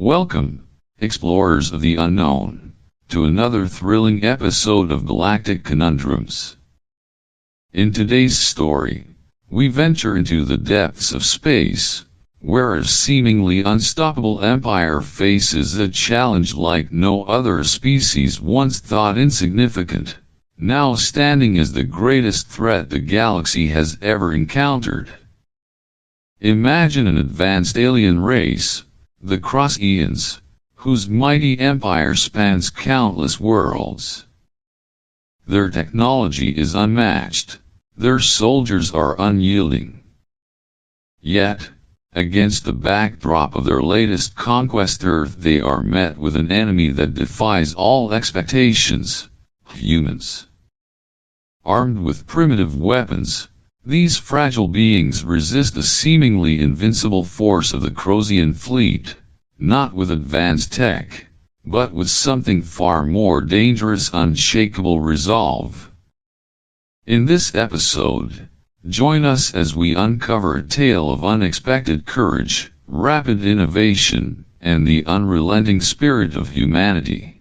Welcome, explorers of the unknown, to another thrilling episode of Galactic Conundrums. In today's story, we venture into the depths of space, where a seemingly unstoppable empire faces a challenge like no other species once thought insignificant, now standing as the greatest threat the galaxy has ever encountered. Imagine an advanced alien race, the Crosians, whose mighty empire spans countless worlds. Their technology is unmatched, their soldiers are unyielding. Yet, against the backdrop of their latest conquest Earth, they are met with an enemy that defies all expectations: humans. Armed with primitive weapons, these fragile beings resist the seemingly invincible force of the Crosian fleet, not with advanced tech, but with something far more dangerous: unshakable resolve. In this episode, join us as we uncover a tale of unexpected courage, rapid innovation, and the unrelenting spirit of humanity.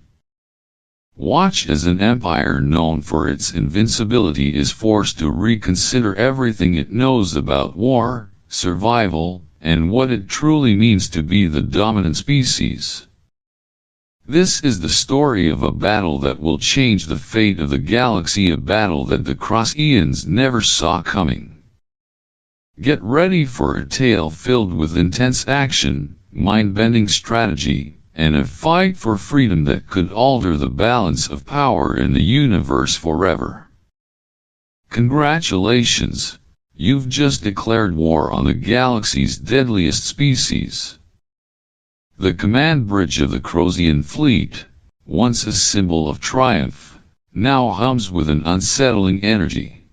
Watch as an empire known for its invincibility is forced to reconsider everything it knows about war, survival, and what it truly means to be the dominant species. This is the story of a battle that will change the fate of the galaxy, a battle that the Crosians never saw coming. Get ready for a tale filled with intense action, mind-bending strategy, and a fight for freedom that could alter the balance of power in the universe forever. Congratulations, you've just declared war on the galaxy's deadliest species. The command bridge of the Crosian fleet, once a symbol of triumph, now hums with an unsettling energy.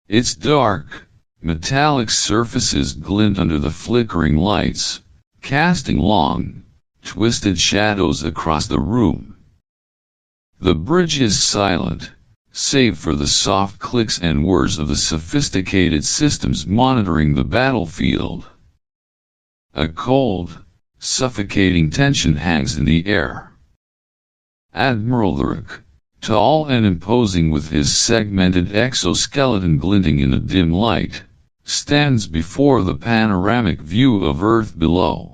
Its dark, metallic surfaces glint under the flickering lights, casting long, twisted shadows across the room. The bridge is silent, save for the soft clicks and whirs of the sophisticated systems monitoring the battlefield. A cold, suffocating tension hangs in the air. Admiral Thurk, tall and imposing with his segmented exoskeleton glinting in a dim light, stands before the panoramic view of Earth below.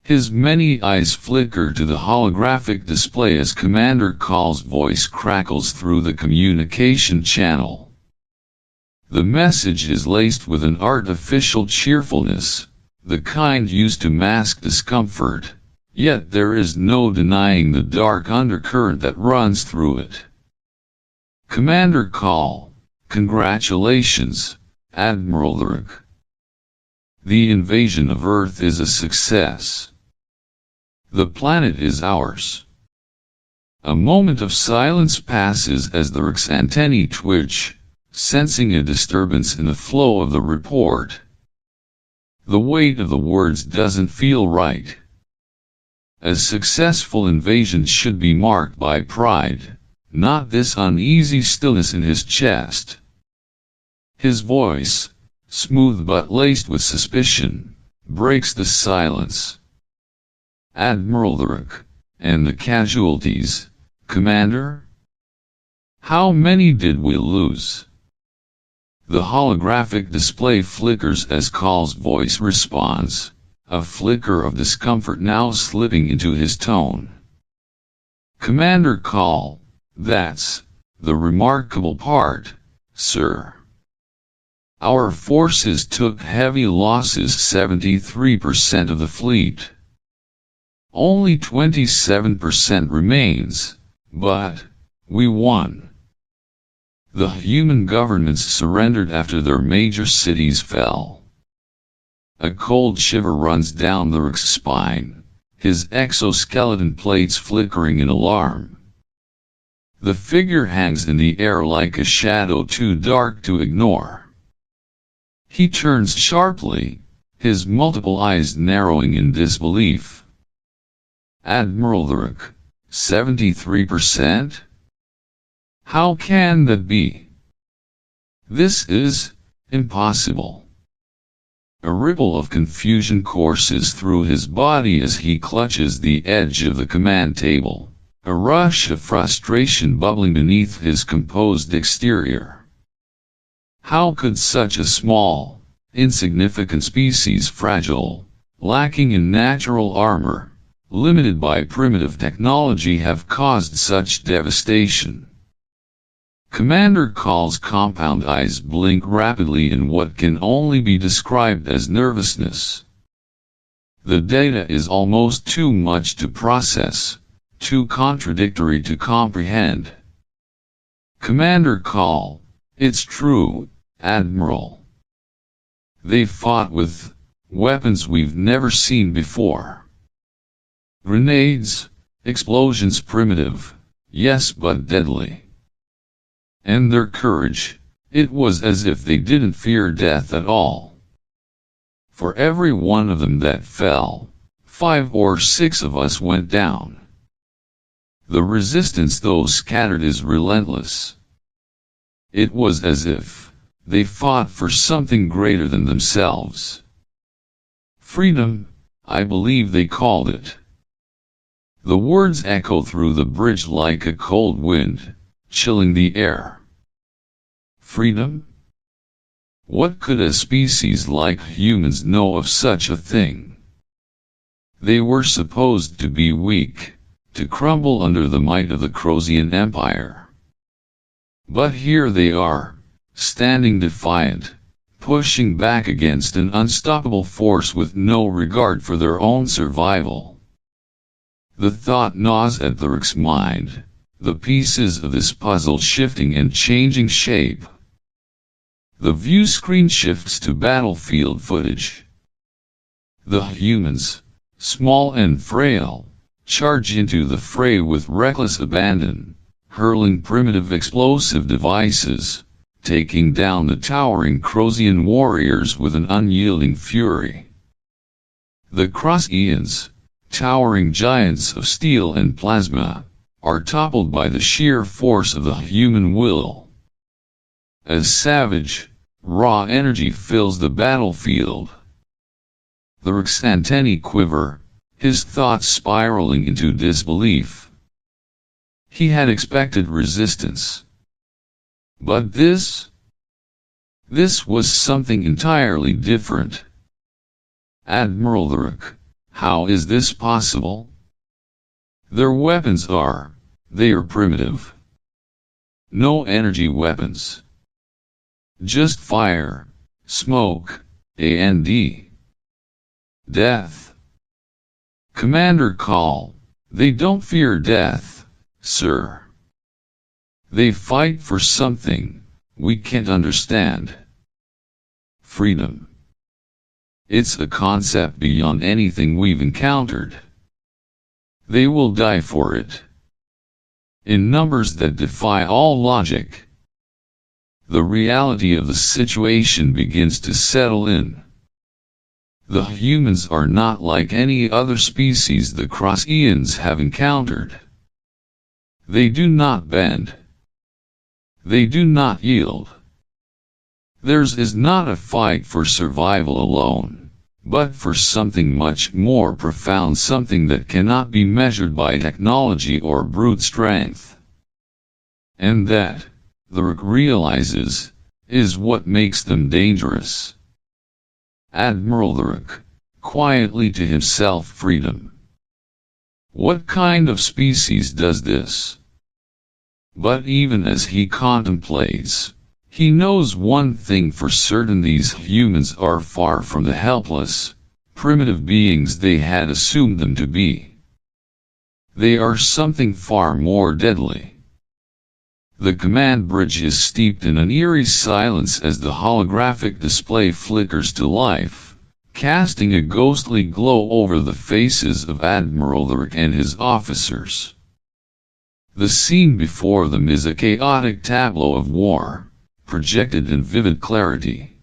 His many eyes flicker to the holographic display as Commander Call's voice crackles through the communication channel. The message is laced with an artificial cheerfulness, the kind used to mask discomfort, yet there is no denying the dark undercurrent that runs through it. Commander Call, congratulations, Admiral Thurk. The invasion of Earth is a success. The planet is ours. A moment of silence passes as the Thurk's antennae twitch, sensing a disturbance in the flow of the report. The weight of the words doesn't feel right. A successful invasion should be marked by pride, not this uneasy stillness in his chest. His voice, smooth but laced with suspicion, breaks the silence. Admiral Thurk, and the casualties, Commander? How many did we lose? The holographic display flickers as Call's voice responds, a flicker of discomfort now slipping into his tone. Commander Call, that's the remarkable part, sir. Our forces took heavy losses, 73% of the fleet. Only 27% remains, but we won. The human governments surrendered after their major cities fell. A cold shiver runs down Thurk's spine, his exoskeleton plates flickering in alarm. The figure hangs in the air like a shadow too dark to ignore. He turns sharply, his multiple eyes narrowing in disbelief. Admiral Thurk, 73%? How can that be? This is impossible. A ripple of confusion courses through his body as he clutches the edge of the command table, a rush of frustration bubbling beneath his composed exterior. How could such a small, insignificant species, fragile, lacking in natural armor, limited by primitive technology, have caused such devastation? Commander Call's compound eyes blink rapidly in what can only be described as nervousness. The data is almost too much to process, too contradictory to comprehend. Commander Call, it's true, Admiral. They fought with weapons we've never seen before. Grenades, explosions, primitive, yes, but deadly. And their courage, it was as if they didn't fear death at all. For every one of them that fell, 5 or 6 of us went down. The resistance, though scattered, is relentless. It was as if they fought for something greater than themselves. Freedom, I believe they called it. The words echo through the bridge like a cold wind, chilling the air. Freedom? What could a species like humans know of such a thing? They were supposed to be weak, to crumble under the might of the Crosian Empire. But here they are, standing defiant, pushing back against an unstoppable force with no regard for their own survival. The thought gnaws at Thurik's mind, the pieces of this puzzle shifting and changing shape. The view screen shifts to battlefield footage. The humans, small and frail, charge into the fray with reckless abandon, hurling primitive explosive devices, taking down the towering Crosian warriors with an unyielding fury. The Crosians, towering giants of steel and plasma, are toppled by the sheer force of the human will. As savage, raw energy fills the battlefield, Thurik's antennae quiver, his thoughts spiraling into disbelief. He had expected resistance. But this was something entirely different. Admiral Thurik, how is this possible? Their weapons they are primitive. No energy weapons. Just fire, smoke, and death. Commander Call, they don't fear death, sir. They fight for something we can't understand. Freedom. It's a concept beyond anything we've encountered. They will die for it. In numbers that defy all logic. The reality of the situation begins to settle in. The humans are not like any other species the Crosians have encountered. They do not bend. They do not yield. Theirs is not a fight for survival alone, but for something much more profound, something that cannot be measured by technology or brute strength. And that, Thurik realizes, is what makes them dangerous. Admiral Thurik, quietly to himself, freedom. What kind of species does this? But even as he contemplates, he knows one thing for certain: these humans are far from the helpless, primitive beings they had assumed them to be. They are something far more deadly. The command bridge is steeped in an eerie silence as the holographic display flickers to life, casting a ghostly glow over the faces of Admiral Thurik and his officers. The scene before them is a chaotic tableau of war, projected in vivid clarity.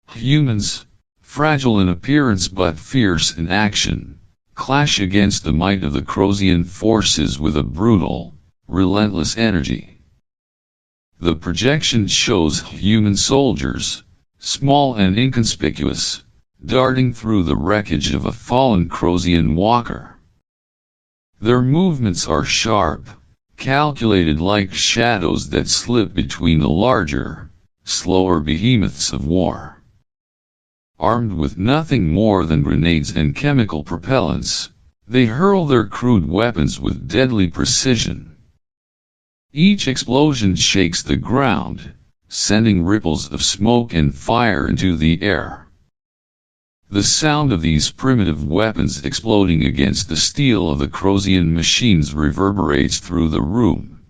Humans, fragile in appearance but fierce in action, clash against the might of the Crosian forces with a brutal, relentless energy. The projection shows human soldiers, small and inconspicuous, darting through the wreckage of a fallen Crosian walker. Their movements are sharp, calculated like shadows that slip between the larger, slower behemoths of war. Armed with nothing more than grenades and chemical propellants, they hurl their crude weapons with deadly precision. Each explosion shakes the ground, sending ripples of smoke and fire into the air. The sound of these primitive weapons exploding against the steel of the Crosian machines reverberates through the room.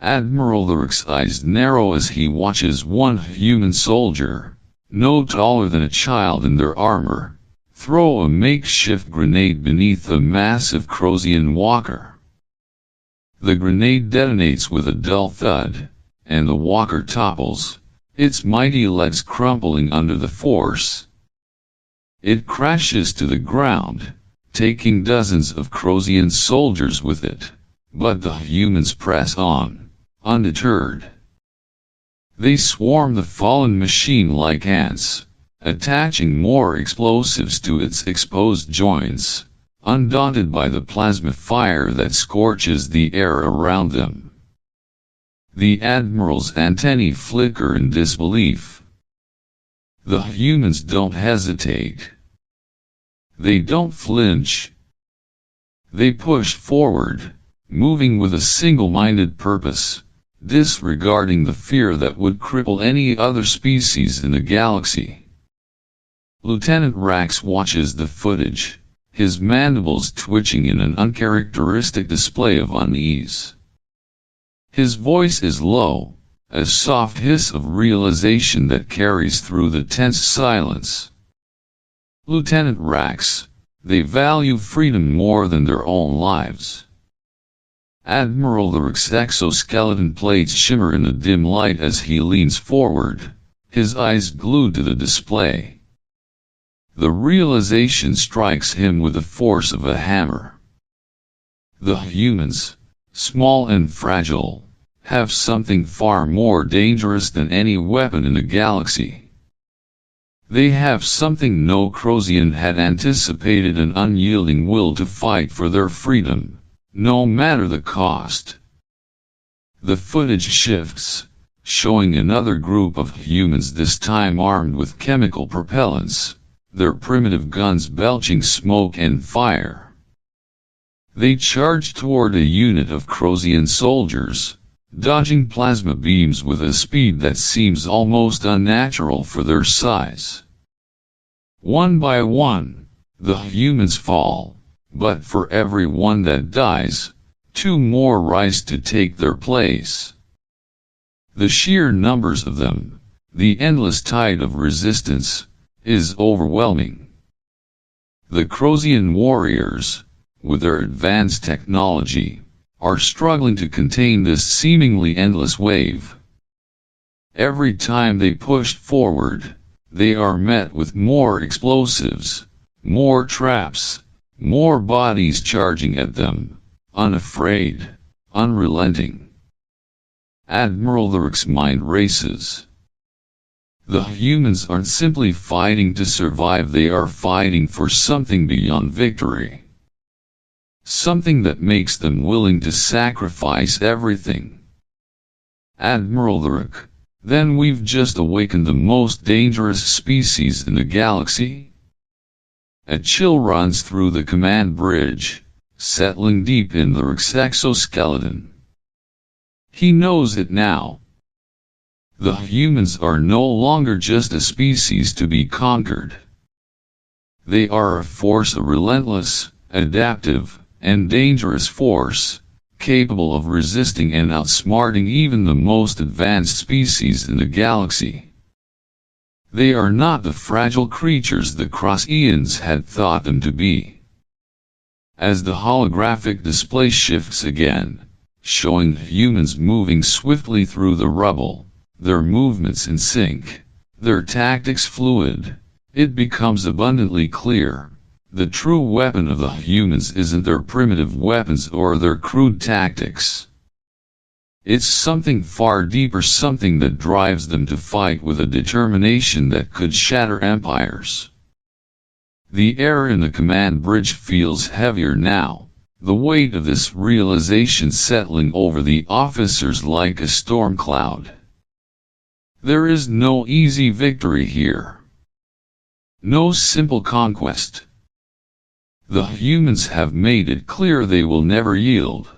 Admiral Lurik's eyes narrow as he watches one human soldier, no taller than a child in their armor, throw a makeshift grenade beneath a massive Crosian walker. The grenade detonates with a dull thud, and the walker topples, its mighty legs crumpling under the force. It crashes to the ground, taking dozens of Crosian soldiers with it, but the humans press on, undeterred. They swarm the fallen machine like ants, attaching more explosives to its exposed joints, undaunted by the plasma fire that scorches the air around them. The Admiral's antennae flicker in disbelief. The humans don't hesitate. They don't flinch. They push forward, moving with a single-minded purpose, disregarding the fear that would cripple any other species in the galaxy. Lieutenant Rax watches the footage, his mandibles twitching in an uncharacteristic display of unease. His voice is low, a soft hiss of realization that carries through the tense silence. Lieutenant Rax, they value freedom more than their own lives. Admiral Lurik's exoskeleton plates shimmer in the dim light as he leans forward, his eyes glued to the display. The realization strikes him with the force of a hammer. The humans, small and fragile, have something far more dangerous than any weapon in the galaxy. They have something no Crosian had anticipated: an unyielding will to fight for their freedom, no matter the cost. The footage shifts, showing another group of humans, this time armed with chemical propellants, their primitive guns belching smoke and fire. They charge toward a unit of Crosian soldiers, dodging plasma beams with a speed that seems almost unnatural for their size. One by one, the humans fall, but for every one that dies, two more rise to take their place. The sheer numbers of them, the endless tide of resistance, is overwhelming. The Crosian warriors, with their advanced technology, are struggling to contain this seemingly endless wave. Every time they push forward, they are met with more explosives, more traps, more bodies charging at them, unafraid, unrelenting. Admiral Lurik's mind races. The humans aren't simply fighting to survive, they are fighting for something beyond victory. Something that makes them willing to sacrifice everything. Admiral Lurik, then we've just awakened the most dangerous species in the galaxy? A chill runs through the command bridge, settling deep in Lurik's exoskeleton. He knows it now. The humans are no longer just a species to be conquered. They are a force, a relentless, adaptive, and dangerous force, capable of resisting and outsmarting even the most advanced species in the galaxy. They are not the fragile creatures the Crosians had thought them to be. As the holographic display shifts again, showing humans moving swiftly through the rubble, their movements in sync, their tactics fluid, it becomes abundantly clear: the true weapon of the humans isn't their primitive weapons or their crude tactics. It's something far deeper, something that drives them to fight with a determination that could shatter empires. The air in the command bridge feels heavier now, the weight of this realization settling over the officers like a storm cloud. There is no easy victory here. No simple conquest. The humans have made it clear they will never yield.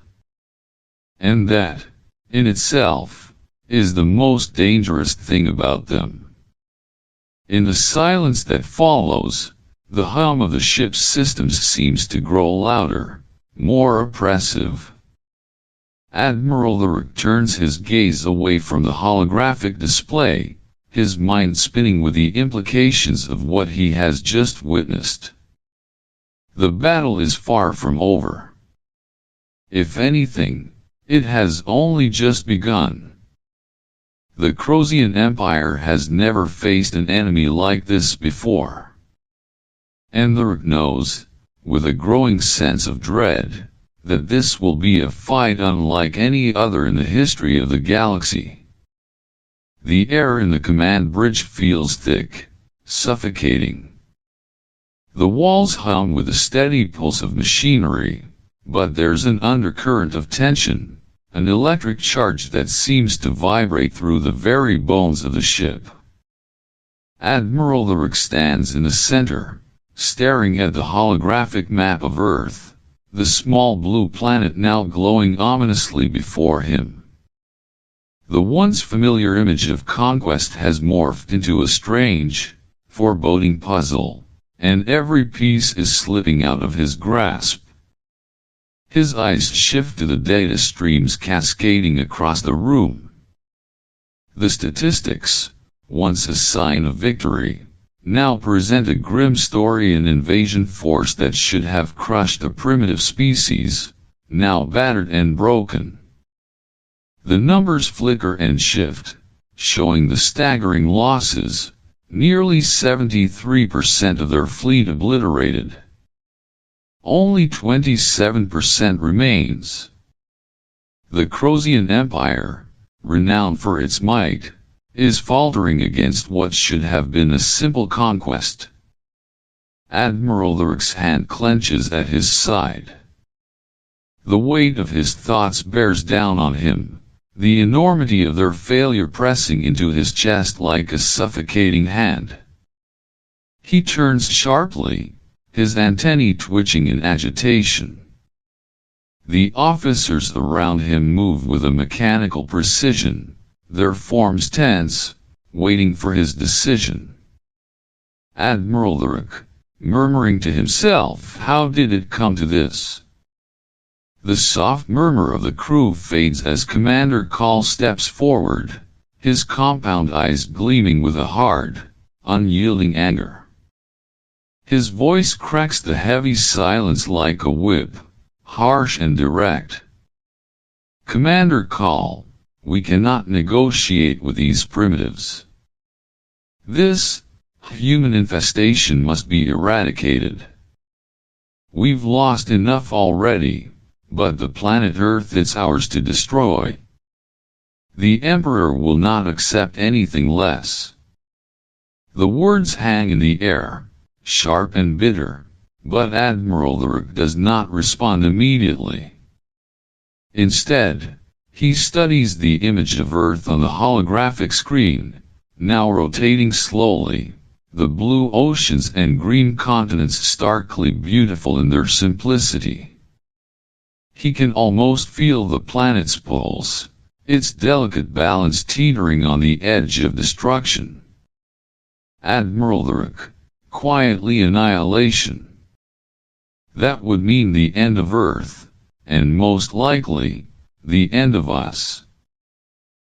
And that, in itself, is the most dangerous thing about them. In the silence that follows, the hum of the ship's systems seems to grow louder, more oppressive. Admiral Lurk turns his gaze away from the holographic display, his mind spinning with the implications of what he has just witnessed. The battle is far from over. If anything, it has only just begun. The Crosian Empire has never faced an enemy like this before. And Lurk knows, with a growing sense of dread, that this will be a fight unlike any other in the history of the galaxy. The air in the command bridge feels thick, suffocating. The walls hum with a steady pulse of machinery, but there's an undercurrent of tension, an electric charge that seems to vibrate through the very bones of the ship. Admiral Lurk stands in the center, staring at the holographic map of Earth, the small blue planet now glowing ominously before him. The once familiar image of conquest has morphed into a strange, foreboding puzzle, and every piece is slipping out of his grasp. His eyes shift to the data streams cascading across the room. The statistics, once a sign of victory, now present a grim story: an invasion force that should have crushed a primitive species, now battered and broken. The numbers flicker and shift, showing the staggering losses, nearly 73% of their fleet obliterated. Only 27% remains. The Crosian Empire, renowned for its might, is faltering against what should have been a simple conquest. Admiral Lurk's hand clenches at his side. The weight of his thoughts bears down on him, the enormity of their failure pressing into his chest like a suffocating hand. He turns sharply, his antennae twitching in agitation. The officers around him move with a mechanical precision, their forms tense, waiting for his decision. Admiral Lurk, murmuring to himself, how did it come to this? The soft murmur of the crew fades as Commander Call steps forward, his compound eyes gleaming with a hard, unyielding anger. His voice cracks the heavy silence like a whip, harsh and direct. Commander Call, we cannot negotiate with these primitives. This human infestation must be eradicated. We've lost enough already, but the planet Earth is ours to destroy. The Emperor will not accept anything less. The words hang in the air, sharp and bitter, but Admiral Lurk does not respond immediately. Instead, he studies the image of Earth on the holographic screen, now rotating slowly, the blue oceans and green continents starkly beautiful in their simplicity. He can almost feel the planet's pulse, its delicate balance teetering on the edge of destruction. Admiral Lurk, quietly annihilation. That would mean the end of Earth, and most likely, the end of us.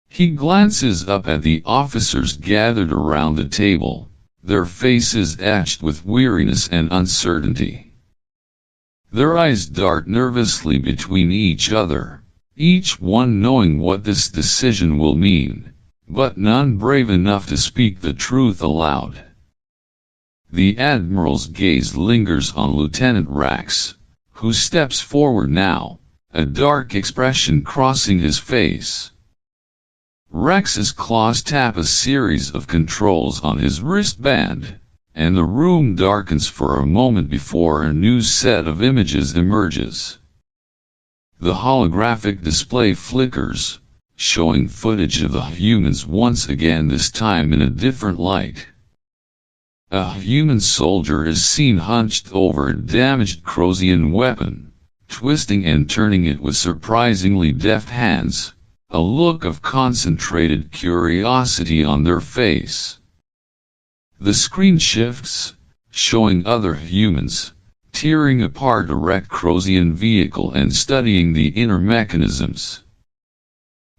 He glances up at the officers gathered around the table, their faces etched with weariness and uncertainty. Their eyes dart nervously between each other, each one knowing what this decision will mean, but none brave enough to speak the truth aloud. The Admiral's gaze lingers on Lieutenant Rax, who steps forward now, a dark expression crossing his face. Rex's claws tap a series of controls on his wristband, and the room darkens for a moment before a new set of images emerges. The holographic display flickers, showing footage of the humans once again, this time in a different light. A human soldier is seen hunched over a damaged Crosian weapon, twisting and turning it with surprisingly deft hands, a look of concentrated curiosity on their face. The screen shifts, showing other humans, tearing apart a wrecked Crosian vehicle and studying the inner mechanisms.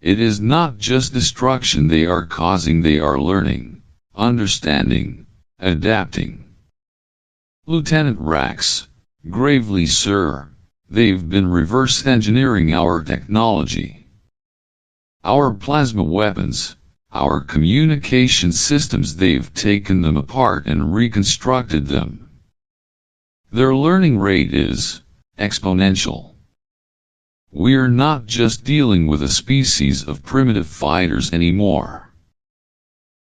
It is not just destruction they are causing, they are learning, understanding, adapting. Lieutenant Rex, gravely, sir, they've been reverse engineering our technology. Our plasma weapons, our communication systems, they've taken them apart and reconstructed them. Their learning rate is exponential. We're not just dealing with a species of primitive fighters anymore.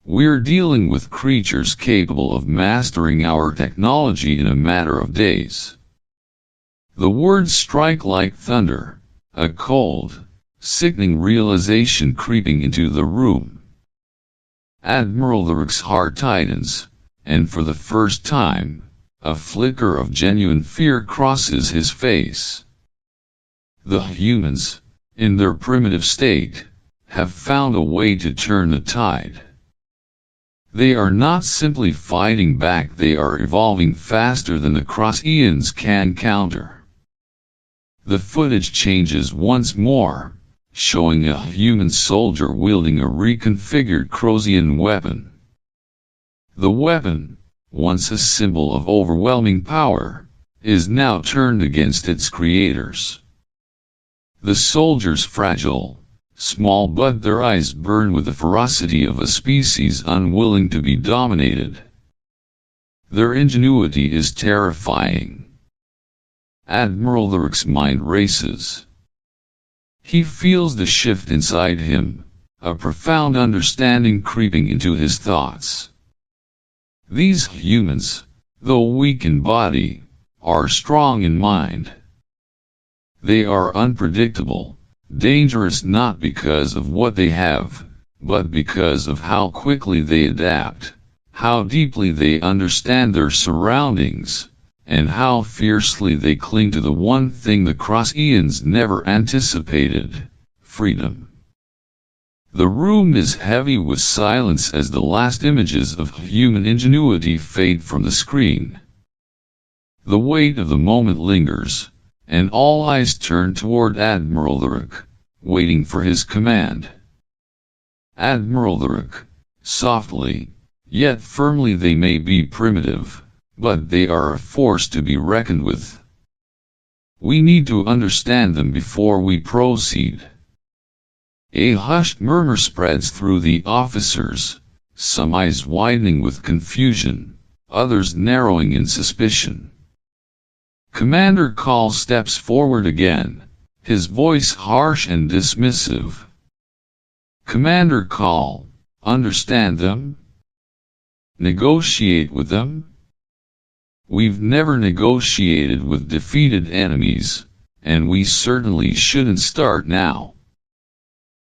We're dealing with creatures capable of mastering our technology in a matter of days. The words strike like thunder, a cold, sickening realization creeping into the room. Admiral Lurik's heart tightens, and for the first time, a flicker of genuine fear crosses his face. The humans, in their primitive state, have found a way to turn the tide. They are not simply fighting back, they are evolving faster than the Crosians can counter. The footage changes once more, showing a human soldier wielding a reconfigured Crosian weapon. The weapon, once a symbol of overwhelming power, is now turned against its creators. The soldier's fragile, small, but their eyes burn with the ferocity of a species unwilling to be dominated. Their ingenuity is terrifying. Admiral Lurik's mind races. He feels the shift inside him, a profound understanding creeping into his thoughts. These humans, though weak in body, are strong in mind. They are unpredictable, dangerous not because of what they have, but because of how quickly they adapt, how deeply they understand their surroundings, and how fiercely they cling to the one thing the Crosians never anticipated: freedom. The room is heavy with silence as the last images of human ingenuity fade from the screen. The weight of the moment lingers, and all eyes turn toward Admiral Lurik, waiting for his command. Admiral Lurik, softly, yet firmly: they may be primitive, but they are a force to be reckoned with. We need to understand them before we proceed. A hushed murmur spreads through the officers, some eyes widening with confusion, others narrowing in suspicion. Commander Call steps forward again, his voice harsh and dismissive. Commander Call, understand them? Negotiate with them? We've never negotiated with defeated enemies, and we certainly shouldn't start now.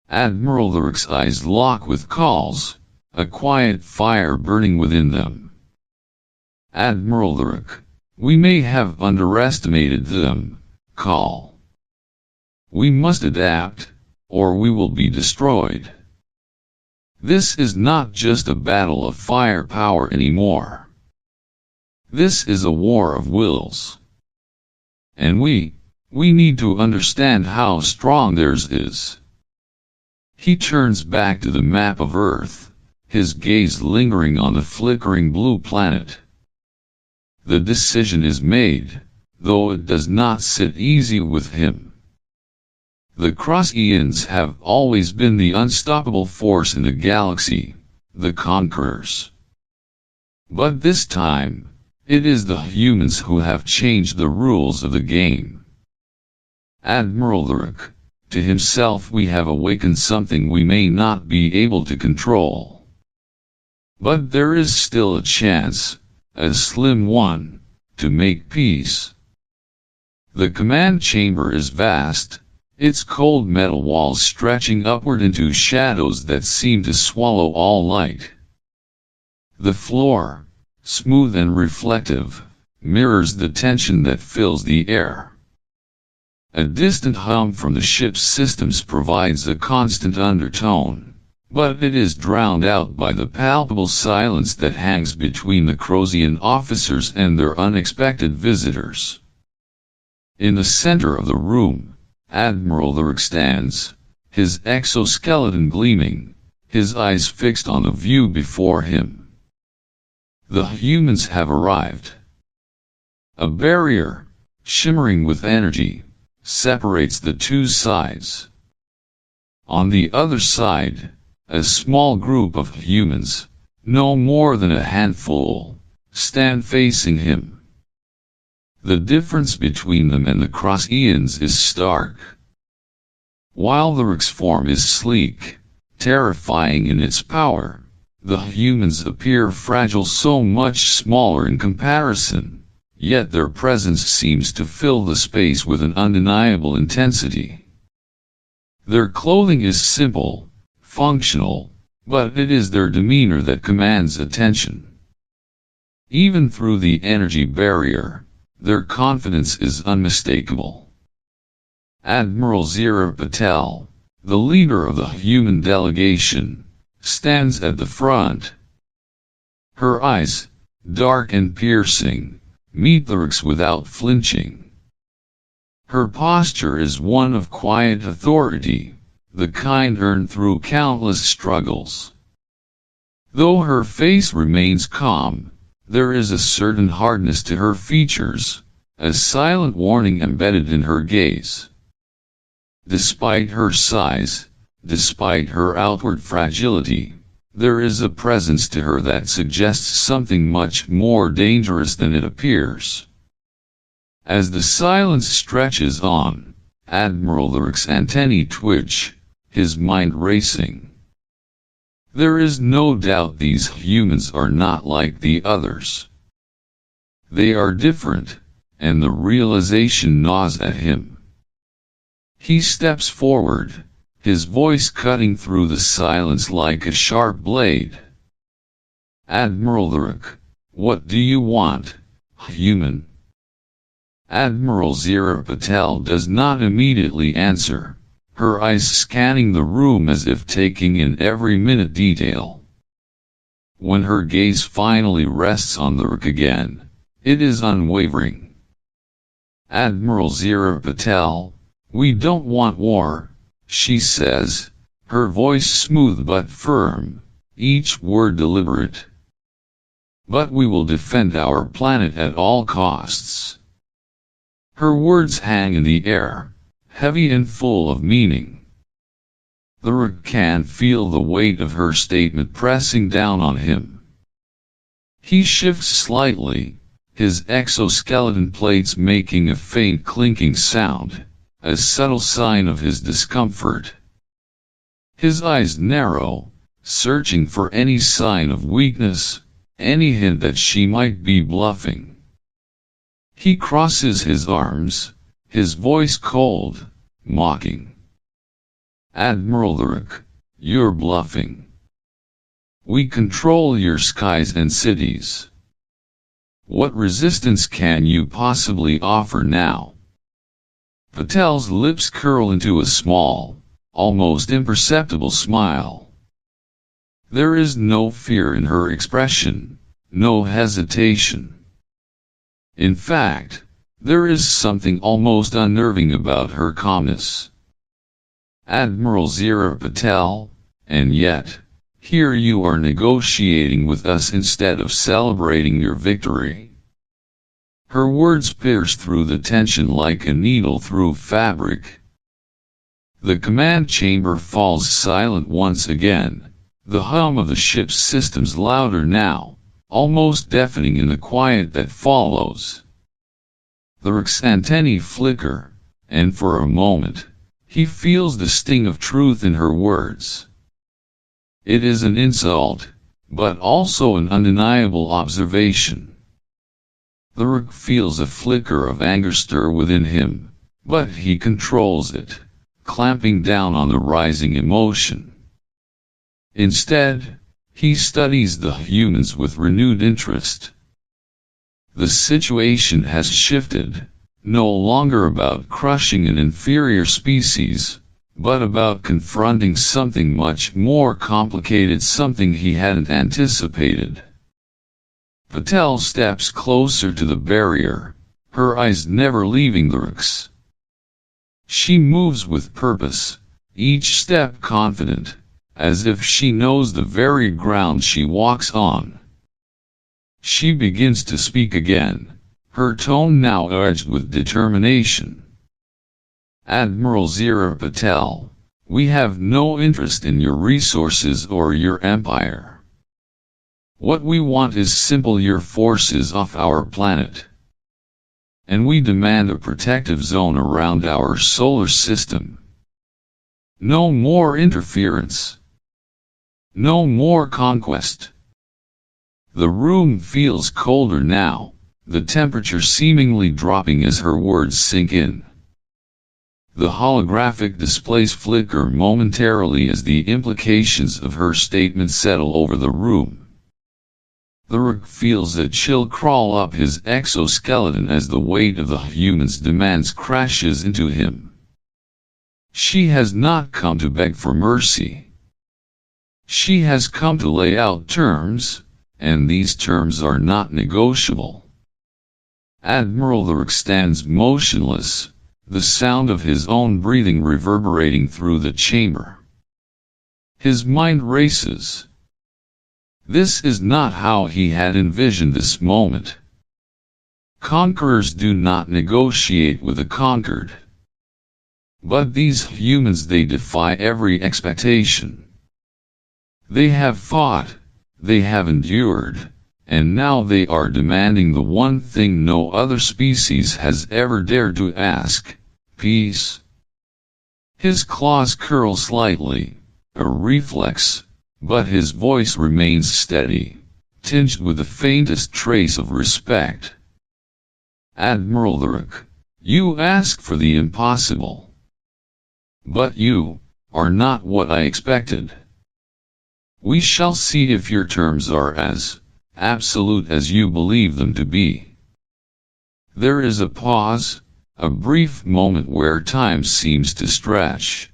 Admiral Lurik's eyes lock with Call's, a quiet fire burning within them. Admiral Lurik, we may have underestimated them, Call. We must adapt, or we will be destroyed. This is not just a battle of firepower anymore. This is a war of wills. And we need to understand how strong theirs is. He turns back to the map of Earth, his gaze lingering on the flickering blue planet. The decision is made, though it does not sit easy with him. The Crosians have always been the unstoppable force in the galaxy, the conquerors. But this time, it is the humans who have changed the rules of the game. Admiral Lurk, to himself, we have awakened something we may not be able to control. But there is still a chance, a slim one, to make peace. The command chamber is vast, its cold metal walls stretching upward into shadows that seem to swallow all light. The floor, smooth and reflective, mirrors the tension that fills the air. A distant hum from the ship's systems provides a constant undertone, but it is drowned out by the palpable silence that hangs between the Crosian officers and their unexpected visitors. In the center of the room, Admiral Lurk stands, his exoskeleton gleaming, his eyes fixed on the view before him. The humans have arrived. A barrier, shimmering with energy, separates the two sides. On the other side, a small group of humans, no more than a handful, stand facing him. The difference between them and the Crosians is stark. While the Lurk's form is sleek, terrifying in its power, the humans appear fragile, so much smaller in comparison, yet their presence seems to fill the space with an undeniable intensity. Their clothing is simple, functional, but it is their demeanor that commands attention. Even through the energy barrier, their confidence is unmistakable. Admiral Zira Patel, the leader of the human delegation, stands at the front. Her eyes, dark and piercing, meet the Lurk's without flinching. Her posture is one of quiet authority, the kind earned through countless struggles. Though her face remains calm, there is a certain hardness to her features, a silent warning embedded in her gaze. Despite her size, despite her outward fragility, there is a presence to her that suggests something much more dangerous than it appears. As the silence stretches on, Admiral Lurk's antennae twitch, his mind racing. There is no doubt these humans are not like the others. They are different, and the realization gnaws at him. He steps forward, his voice cutting through the silence like a sharp blade. Admiral Lurk, what do you want, human? Admiral Zira Patel does not immediately answer, her eyes scanning the room as if taking in every minute detail. When her gaze finally rests on Lurk again, it is unwavering. Admiral Zira Patel, we don't want war, she says, her voice smooth but firm, each word deliberate. But we will defend our planet at all costs. Her words hang in the air, heavy and full of meaning. Lurk can feel the weight of her statement pressing down on him. He shifts slightly, his exoskeleton plates making a faint clinking sound, a subtle sign of his discomfort. His eyes narrow, searching for any sign of weakness, any hint that she might be bluffing. He crosses his arms, his voice cold, mocking. Admiral Lurk, you're bluffing. We control your skies and cities. What resistance can you possibly offer now? Patel's lips curl into a small, almost imperceptible smile. There is no fear in her expression, no hesitation. In fact, there is something almost unnerving about her calmness. Admiral Zira Patel, and yet, here you are negotiating with us instead of celebrating your victory. Her words pierce through the tension like a needle through fabric. The command chamber falls silent once again, the hum of the ship's systems louder now, almost deafening in the quiet that follows. Lurk's antennae flicker, and for a moment, he feels the sting of truth in her words. It is an insult, but also an undeniable observation. The Rook feels a flicker of anger stir within him, but he controls it, clamping down on the rising emotion. Instead, he studies the humans with renewed interest. The situation has shifted, no longer about crushing an inferior species, but about confronting something much more complicated, something he hadn't anticipated. Patel steps closer to the barrier, her eyes never leaving the Rook's. She moves with purpose, each step confident, as if she knows the very ground she walks on. She begins to speak again, her tone now edged with determination. Admiral Zira Patel, we have no interest in your resources or your empire. What we want is simple: your forces off our planet. And we demand a protective zone around our solar system. No more interference. No more conquest. The room feels colder now, the temperature seemingly dropping as her words sink in. The holographic displays flicker momentarily as the implications of her statement settle over the room. The Rook feels a chill crawl up his exoskeleton as the weight of the human's demands crashes into him. She has not come to beg for mercy. She has come to lay out terms, and these terms are not negotiable. Admiral the Rook stands motionless, the sound of his own breathing reverberating through the chamber. His mind races. This is not how he had envisioned this moment. Conquerors do not negotiate with the conquered. But these humans, they defy every expectation. They have fought, they have endured, and now they are demanding the one thing no other species has ever dared to ask: peace. His claws curl slightly, a reflex, but his voice remains steady, tinged with the faintest trace of respect. Admiral the Rook, you ask for the impossible. But you are not what I expected. We shall see if your terms are as absolute as you believe them to be. There is a pause, a brief moment where time seems to stretch.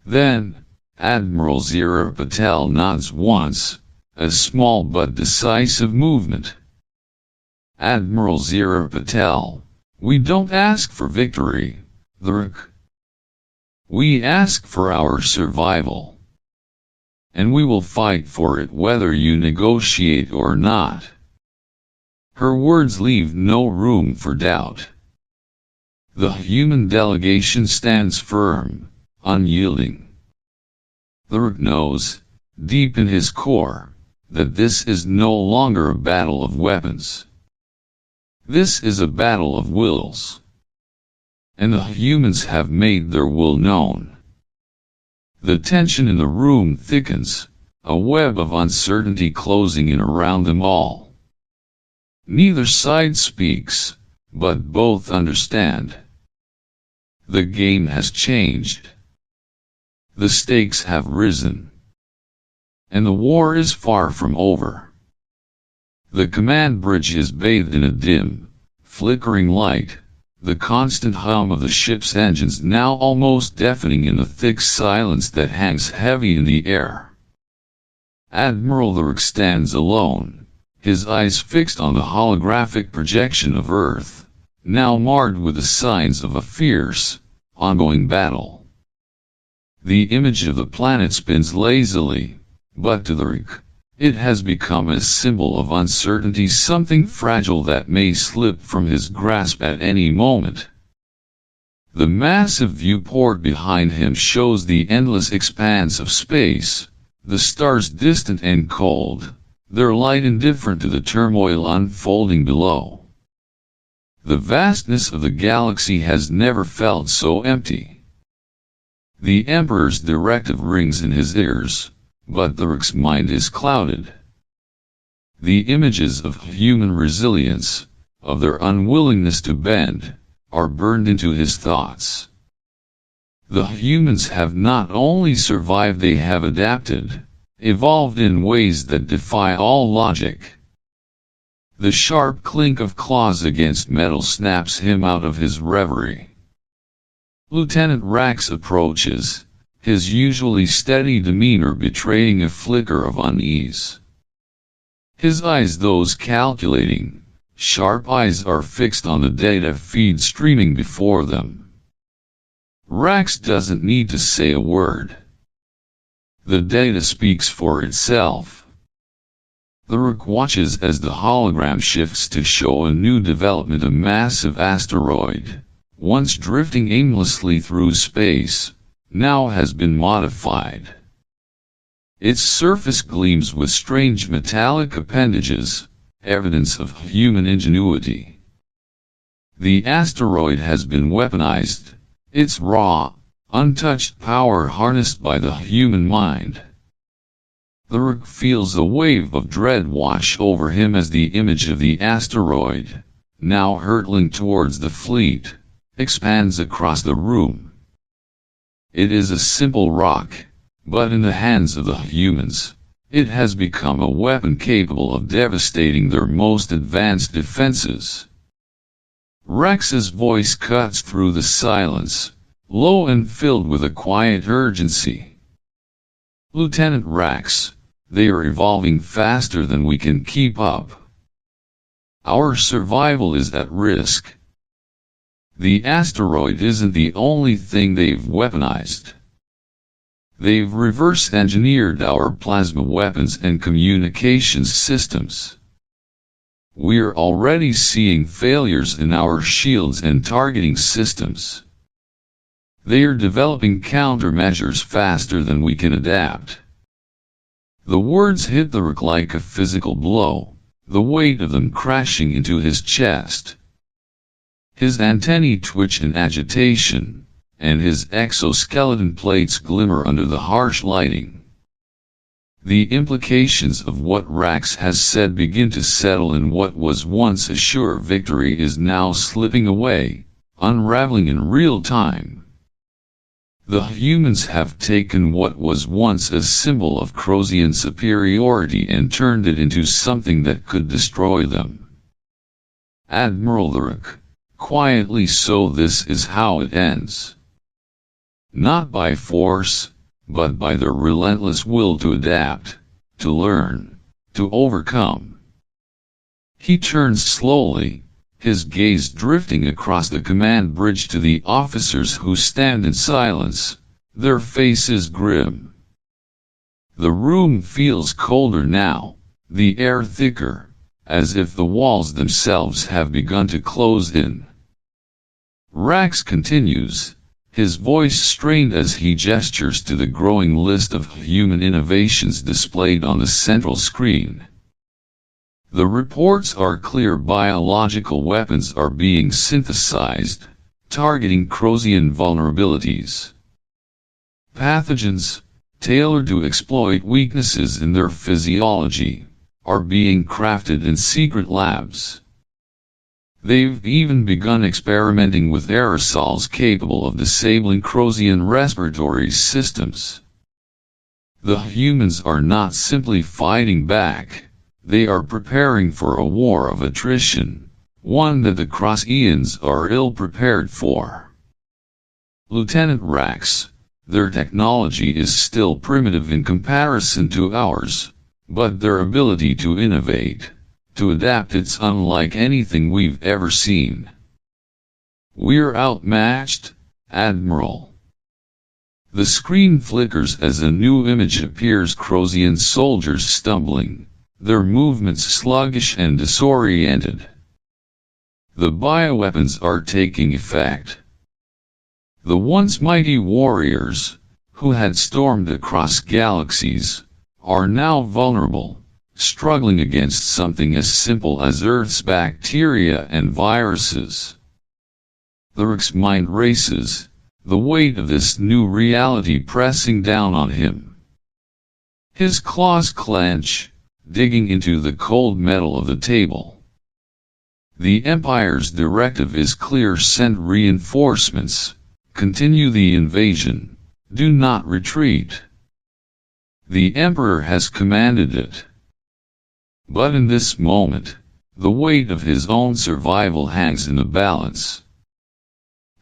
Then, Admiral Zira Patel nods once, a small but decisive movement. Admiral Zira Patel, we don't ask for victory, the Rook. We ask for our survival. And we will fight for it whether you negotiate or not. Her words leave no room for doubt. The human delegation stands firm, unyielding. The Rook knows, deep in his core, that this is no longer a battle of weapons. This is a battle of wills. And the humans have made their will known. The tension in the room thickens, a web of uncertainty closing in around them all. Neither side speaks, but both understand. The game has changed. The stakes have risen. And the war is far from over. The command bridge is bathed in a dim, flickering light, the constant hum of the ship's engines now almost deafening in the thick silence that hangs heavy in the air. Admiral the Rook stands alone, his eyes fixed on the holographic projection of Earth, now marred with the signs of a fierce, ongoing battle. The image of the planet spins lazily, but to the Rook, it has become a symbol of uncertainty, something fragile that may slip from his grasp at any moment. The massive viewport behind him shows the endless expanse of space, the stars distant and cold, their light indifferent to the turmoil unfolding below. The vastness of the galaxy has never felt so empty. The Emperor's directive rings in his ears, but the Ruk's mind is clouded. The images of human resilience, of their unwillingness to bend, are burned into his thoughts. The humans have not only survived, they have adapted, evolved in ways that defy all logic. The sharp clink of claws against metal snaps him out of his reverie. Lieutenant Rax approaches, his usually steady demeanor betraying a flicker of unease. His eyes, those calculating, sharp eyes, are fixed on the data feed streaming before them. Rax doesn't need to say a word. The data speaks for itself. The Rook watches as the hologram shifts to show a new development. A massive asteroid, once drifting aimlessly through space, now has been modified. Its surface gleams with strange metallic appendages, evidence of human ingenuity. The asteroid has been weaponized, its raw, untouched power harnessed by the human mind. The Rook feels a wave of dread wash over him as the image of the asteroid, now hurtling towards the fleet, expands across the room. It is a simple rock, but in the hands of the humans, it has become a weapon capable of devastating their most advanced defenses. Rex's voice cuts through the silence, low and filled with a quiet urgency. Lieutenant Rax, they are evolving faster than we can keep up. Our survival is at risk. The asteroid isn't the only thing they've weaponized. They've reverse-engineered our plasma weapons and communications systems. We're already seeing failures in our shields and targeting systems. They are developing countermeasures faster than we can adapt. The words hit the Rook like a physical blow, the weight of them crashing into his chest. His antennae twitch in agitation, and his exoskeleton plates glimmer under the harsh lighting. The implications of what Rax has said begin to settle, and what was once a sure victory is now slipping away, unraveling in real time. The humans have taken what was once a symbol of Crosian superiority and turned it into something that could destroy them. Admiral the Rook, quietly, so this is how it ends. Not by force, but by their relentless will to adapt, to learn, to overcome. He turns slowly, his gaze drifting across the command bridge to the officers who stand in silence, their faces grim. The room feels colder now, the air thicker, as if the walls themselves have begun to close in. Rax continues, his voice strained as he gestures to the growing list of human innovations displayed on the central screen. The reports are clear: biological weapons are being synthesized, targeting Crosian vulnerabilities. Pathogens, tailored to exploit weaknesses in their physiology, are being crafted in secret labs. They've even begun experimenting with aerosols capable of disabling Crosian respiratory systems. The humans are not simply fighting back. They are preparing for a war of attrition, one that the Crosians are ill-prepared for. Lieutenant Rax, their technology is still primitive in comparison to ours, but their ability to innovate, to adapt, it's unlike anything we've ever seen. We're outmatched, Admiral. The screen flickers as a new image appears: Crosian soldiers stumbling, their movements sluggish and disoriented. The bioweapons are taking effect. The once mighty warriors, who had stormed across galaxies, are now vulnerable, struggling against something as simple as Earth's bacteria and viruses. The Rick's mind races, the weight of this new reality pressing down on him. His claws clench, digging into the cold metal of the table. The Empire's directive is clear: send reinforcements, continue the invasion, do not retreat. The Emperor has commanded it. But in this moment, the weight of his own survival hangs in the balance.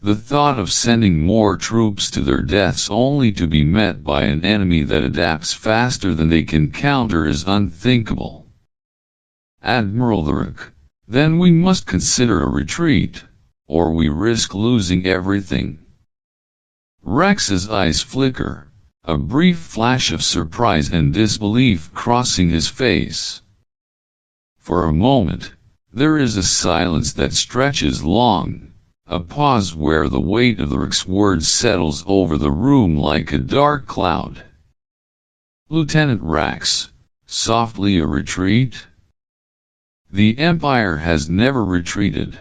The thought of sending more troops to their deaths only to be met by an enemy that adapts faster than they can counter is unthinkable. Admiral Rick, then we must consider a retreat, or we risk losing everything. Rex's eyes flicker, a brief flash of surprise and disbelief crossing his face. For a moment, there is a silence that stretches long, a pause where the weight of the Rick's words settles over the room like a dark cloud. Lieutenant Rex, softly, a retreat? The Empire has never retreated.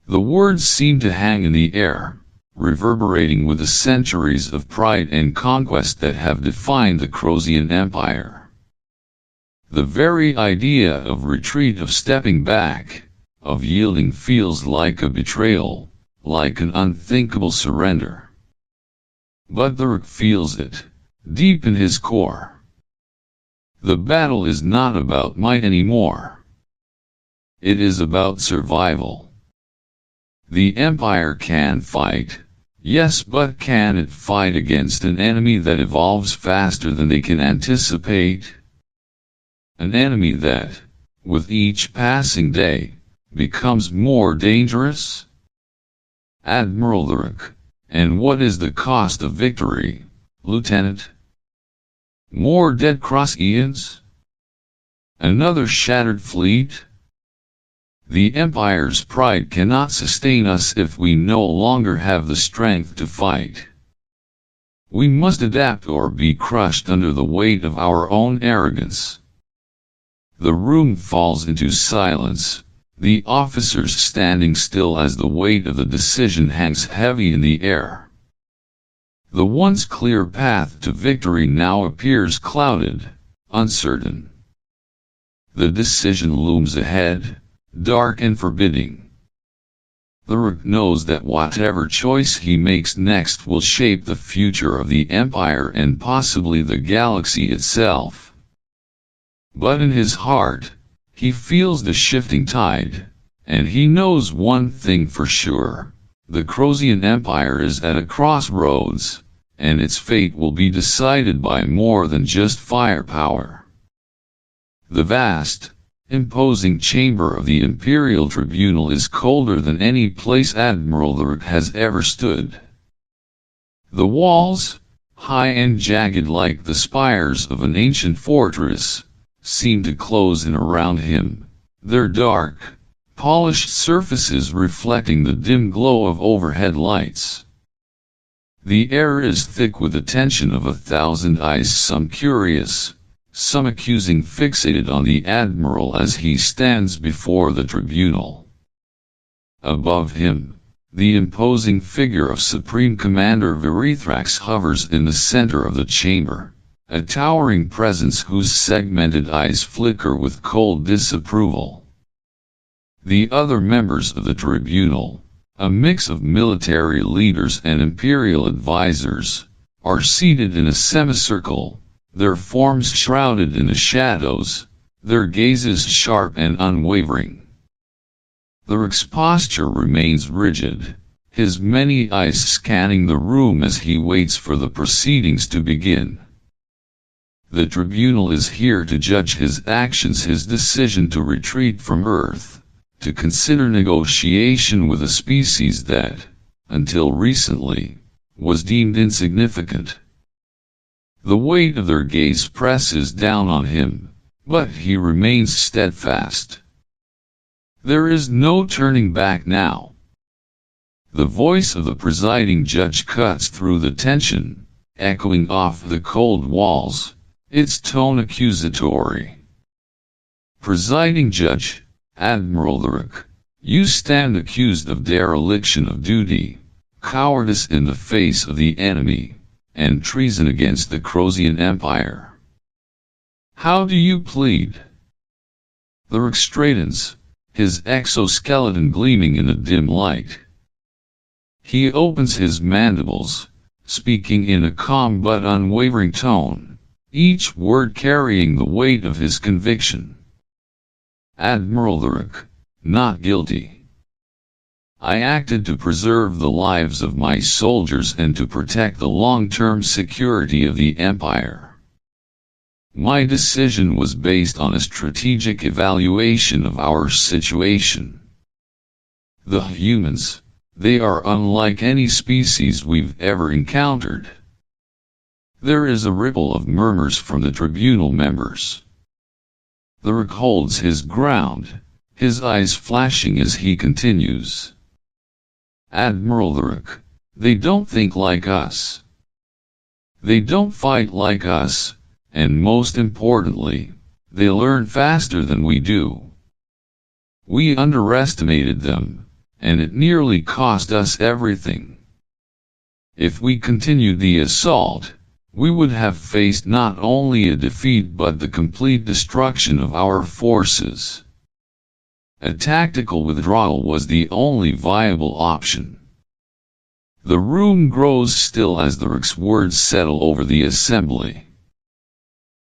The words seem to hang in the air, reverberating with the centuries of pride and conquest that have defined the Crosian Empire. The very idea of retreat, of stepping back, of yielding feels like a betrayal, like an unthinkable surrender. But the Rick feels it, deep in his core. The battle is not about might anymore. It is about survival. The Empire can fight, yes, but can it fight against an enemy that evolves faster than they can anticipate? An enemy that, with each passing day, becomes more dangerous? Admiral Rick, and what is the cost of victory, Lieutenant? More dead Crosians? Another shattered fleet? The Empire's pride cannot sustain us if we no longer have the strength to fight. We must adapt or be crushed under the weight of our own arrogance. The room falls into silence, the officers standing still as the weight of the decision hangs heavy in the air. The once clear path to victory now appears clouded, uncertain. The decision looms ahead, dark and forbidding. The Rick knows that whatever choice he makes next will shape the future of the Empire and possibly the galaxy itself. But in his heart, he feels the shifting tide, and he knows one thing for sure: the Crosian Empire is at a crossroads, and its fate will be decided by more than just firepower. The vast, imposing chamber of the Imperial Tribunal is colder than any place Admiral Rick has ever stood. The walls, high and jagged like the spires of an ancient fortress, seem to close in around him, their dark, polished surfaces reflecting the dim glow of overhead lights. The air is thick with the tension of 1,000 eyes, some curious, some accusing, fixated on the Admiral as he stands before the tribunal. Above him, the imposing figure of Supreme Commander Verithrax hovers in the center of the chamber, a towering presence whose segmented eyes flicker with cold disapproval. The other members of the tribunal, a mix of military leaders and imperial advisors, are seated in a semicircle, their forms shrouded in the shadows, their gazes sharp and unwavering. The Rick's posture remains rigid, his many eyes scanning the room as he waits for the proceedings to begin. The tribunal is here to judge his actions, his decision to retreat from Earth, to consider negotiation with a species that, until recently, was deemed insignificant. The weight of their gaze presses down on him, but he remains steadfast. There is no turning back now. The voice of the presiding judge cuts through the tension, echoing off the cold walls, its tone accusatory. Presiding Judge, Admiral Lyric, you stand accused of dereliction of duty, cowardice in the face of the enemy, and treason against the Crosian Empire. How do you plead? Lyric straightens, his exoskeleton gleaming in the dim light. He opens his mandibles, speaking in a calm but unwavering tone, each word carrying the weight of his conviction. Admiral Lyric, not guilty. I acted to preserve the lives of my soldiers and to protect the long-term security of the Empire. My decision was based on a strategic evaluation of our situation. The humans, they are unlike any species we've ever encountered. There is a ripple of murmurs from the tribunal members. Lyric holds his ground, his eyes flashing as he continues. Admiral Lyric, they don't think like us. They don't fight like us, and most importantly, they learn faster than we do. We underestimated them, and it nearly cost us everything. If we continued the assault, we would have faced not only a defeat but the complete destruction of our forces. A tactical withdrawal was the only viable option. The room grows still as the Ric's words settle over the assembly.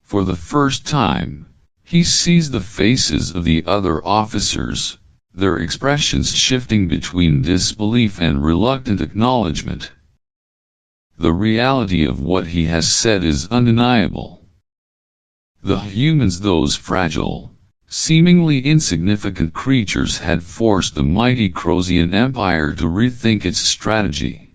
For the first time, he sees the faces of the other officers, their expressions shifting between disbelief and reluctant acknowledgement. The reality of what he has said is undeniable. The humans, those fragile, seemingly insignificant creatures, had forced the mighty Crosian Empire to rethink its strategy.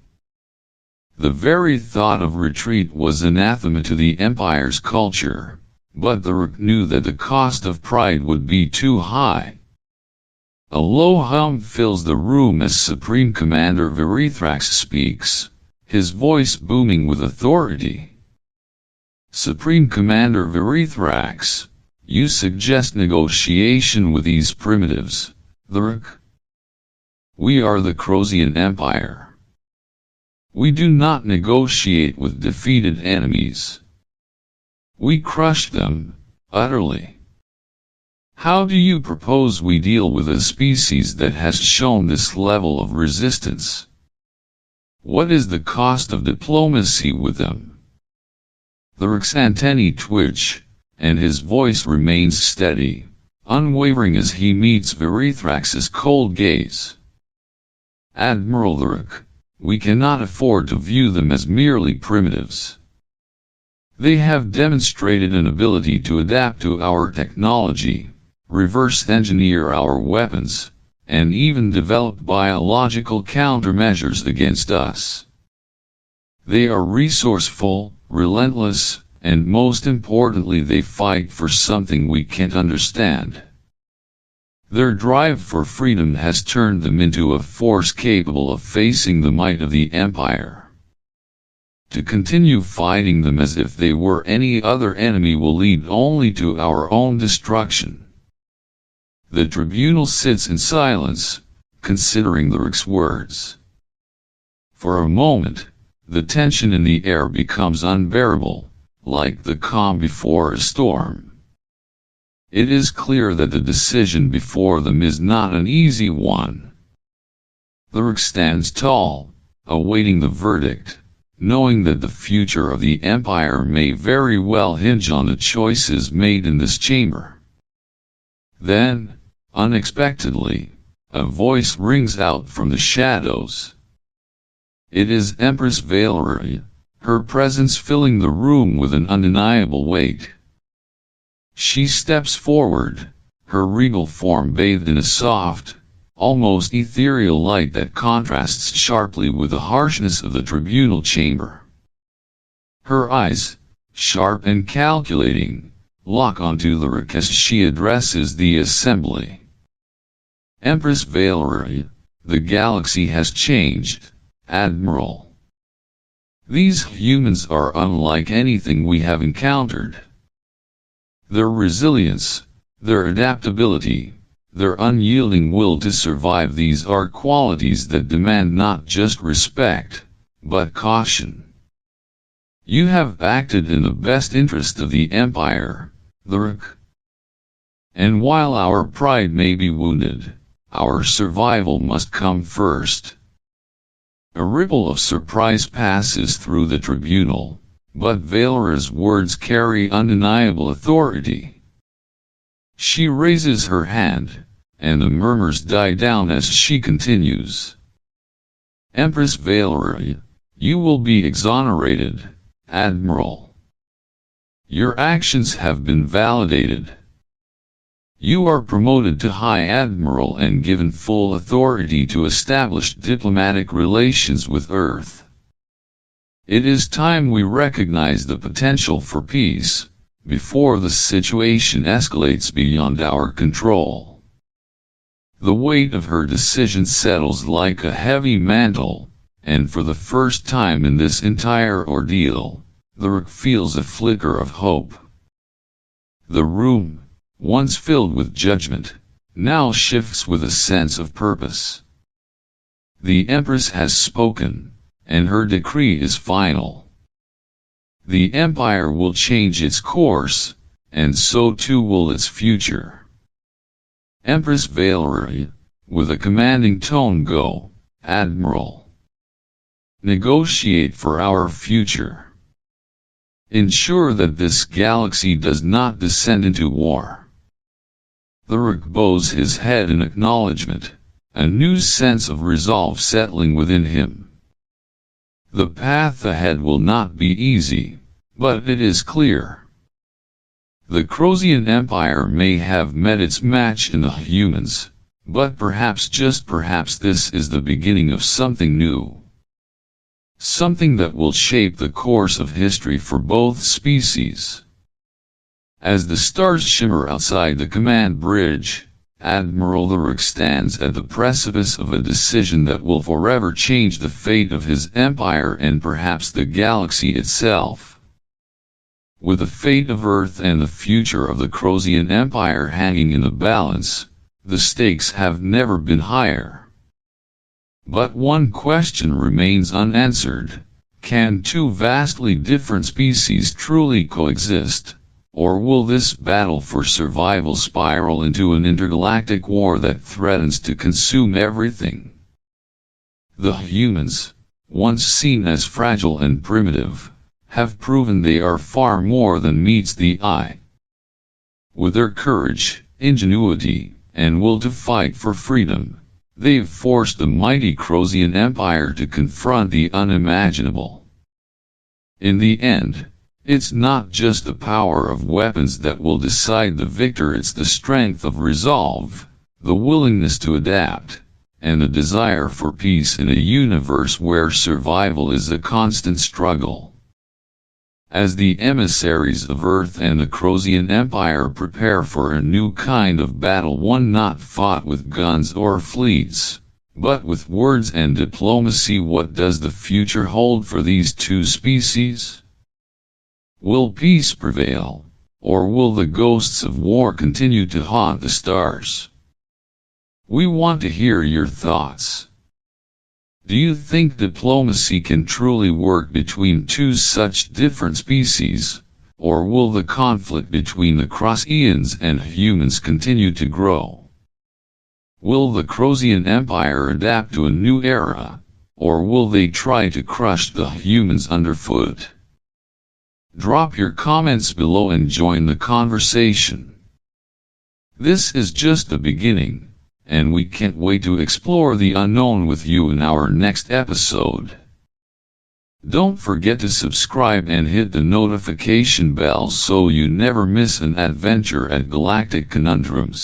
The very thought of retreat was anathema to the Empire's culture, but the Rick knew that the cost of pride would be too high. A low hum fills the room as Supreme Commander Verithrax speaks, his voice booming with authority. Supreme Commander Verithrax, you suggest negotiation with these primitives, Lyric? We are the Crosian Empire. We do not negotiate with defeated enemies. We crush them, utterly. How do you propose we deal with a species that has shown this level of resistance? What is the cost of diplomacy with them? Lyric's antennae twitch, and his voice remains steady, unwavering as he meets Verithrax's cold gaze. Admiral Lyric, we cannot afford to view them as merely primitives. They have demonstrated an ability to adapt to our technology, reverse engineer our weapons, and even develop biological countermeasures against us. They are resourceful, relentless, and most importantly, they fight for something we can't understand. Their drive for freedom has turned them into a force capable of facing the might of the Empire. To continue fighting them as if they were any other enemy will lead only to our own destruction. The tribunal sits in silence, considering Lyric's words. For a moment, the tension in the air becomes unbearable, like the calm before a storm. It is clear that the decision before them is not an easy one. Lyric stands tall, awaiting the verdict, knowing that the future of the Empire may very well hinge on the choices made in this chamber. Then, unexpectedly, a voice rings out from the shadows. It is Empress Valeria, her presence filling the room with an undeniable weight. She steps forward, her regal form bathed in a soft, almost ethereal light that contrasts sharply with the harshness of the tribunal chamber. Her eyes, sharp and calculating, lock onto Lyric as she addresses the assembly. Empress Valeria, the galaxy has changed, Admiral. These humans are unlike anything we have encountered. Their resilience, Their adaptability, their unyielding will to survive, these are qualities that demand not just respect, but caution. You have acted in the best interest of the Empire, the Rook. And while our pride may be wounded, our survival must come first. A ripple of surprise passes through the tribunal, but Valera's words carry undeniable authority. She raises her hand, and the murmurs die down as she continues. Empress Valera, you will be exonerated, Admiral. Your actions have been validated. You are promoted to High Admiral and given full authority to establish diplomatic relations with Earth. It is time we recognize the potential for peace, before the situation escalates beyond our control. The weight of her decision settles like a heavy mantle, and for the first time in this entire ordeal, the Rook feels a flicker of hope. The room, once filled with judgment, now shifts with a sense of purpose. The Empress has spoken, and her decree is final. The Empire will change its course, and so too will its future. Empress Valera, with a commanding tone, go, Admiral. Negotiate for our future. Ensure that this galaxy does not descend into war. The Rook bows his head in acknowledgement, a new sense of resolve settling within him. The path ahead will not be easy, but it is clear. The Crosian Empire may have met its match in the humans, but perhaps, just perhaps, this is the beginning of something new. Something that will shape the course of history for both species. As the stars shimmer outside the command bridge, Admiral the Rook stands at the precipice of a decision that will forever change the fate of his empire and perhaps the galaxy itself. With the fate of Earth and the future of the Crosian Empire hanging in the balance, the stakes have never been higher. But one question remains unanswered: can two vastly different species truly coexist? Or will this battle for survival spiral into an intergalactic war that threatens to consume everything? The humans, once seen as fragile and primitive, have proven they are far more than meets the eye. With their courage, ingenuity, and will to fight for freedom, they've forced the mighty Crosian Empire to confront the unimaginable. In the end, it's not just the power of weapons that will decide the victor, it's the strength of resolve, the willingness to adapt, and the desire for peace in a universe where survival is a constant struggle. As the emissaries of Earth and the Crosian Empire prepare for a new kind of battle, one not fought with guns or fleets, but with words and diplomacy, what does the future hold for these two species? Will peace prevail, or will the ghosts of war continue to haunt the stars? We want to hear your thoughts. Do you think diplomacy can truly work between two such different species, or will the conflict between the Crosians and humans continue to grow? Will the Crosian Empire adapt to a new era, or will they try to crush the humans underfoot? Drop your comments below and join the conversation. This is just the beginning, and we can't wait to explore the unknown with you in our next episode. Don't forget to subscribe and hit the notification bell so you never miss an adventure at Galactic Conundrums.